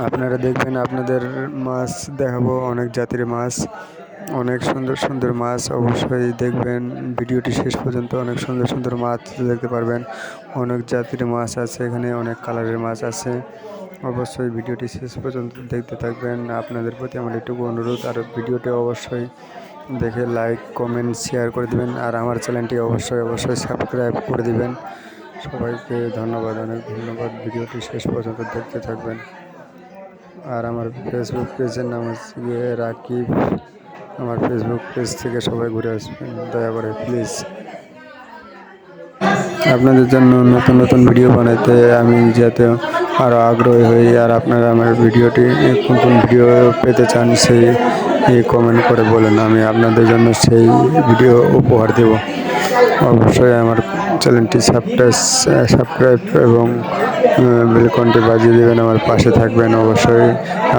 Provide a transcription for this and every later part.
আপনারা দেখবেন, আপনাদের মাছ দেখাবো, অনেক জাতির মাছ, অনেক সুন্দর সুন্দর মাছ। অবশ্যই দেখবেন ভিডিওটি শেষ পর্যন্ত, অনেক সুন্দর সুন্দর মাছ দেখতে পারবেন। অনেক জাতির মাছ আছে এখানে, অনেক কালারের মাছ আছে। অবশ্যই ভিডিওটি শেষ পর্যন্ত দেখতে থাকবেন। আপনাদের প্রতি আমার এটুকু অনুরোধ, আর ভিডিওটি অবশ্যই দেখে লাইক কমেন্ট শেয়ার করে দেবেন, আর আমার চ্যানেলটি অবশ্যই অবশ্যই সাবস্ক্রাইব করে দিবেন। সবাইকে ধন্যবাদ, অনেক ধন্যবাদ। ভিডিওটি শেষ পর্যন্ত দেখতে থাকবেন। আর আমার ফেসবুক পেজের নাম হচ্ছে গিয়ে রাকিব। আমার ফেসবুক পেজ থেকে সবাই ঘুরে আসবেন দয়া করে প্লিজ। আপনাদের জন্য নতুন নতুন ভিডিও বানাইতে আমি যাতে আরও আগ্রহী হই, আর আপনারা আমার ভিডিওটি কোন কোন ভিডিও পেতে চান সেই কমেন্ট করে বলেন, আমি আপনাদের জন্য সেই ভিডিও উপহার দেব। অবশ্যই আমার চ্যানেলটি সাবস্ক্রাইব এবং বেলকনটি বাজিয়ে দেবেন, আমার পাশে থাকবেন। অবশ্যই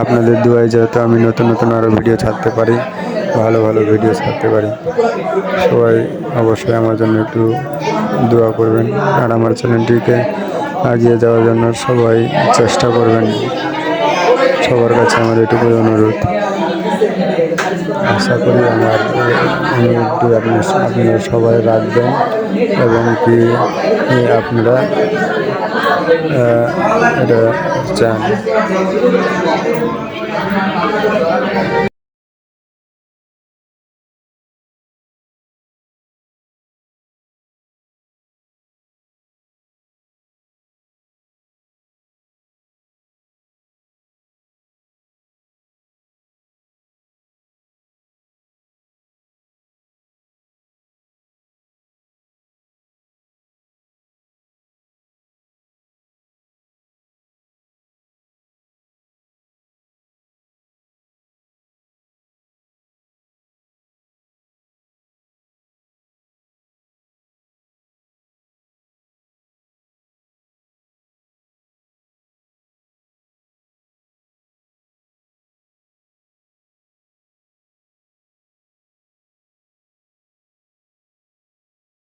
আপনাদের দোয়ায় যাতে আমি নতুন নতুন আরও ভিডিও ছাড়তে পারি, ভালো ভালো ভিডিও ছাড়তে পারি। সবাই অবশ্যই আমার জন্য একটু দোয়া করবেন, আর আমার চ্যানেলটিকে এগিয়ে যাওয়ার জন্য সবাই চেষ্টা করবেন। সবার কাছে আমার এটুকুই অনুরোধ। আশা করি আমার অনুরোধটি আপনারা সবাই রাখবেন, এবং কি আপনারা এটা চান।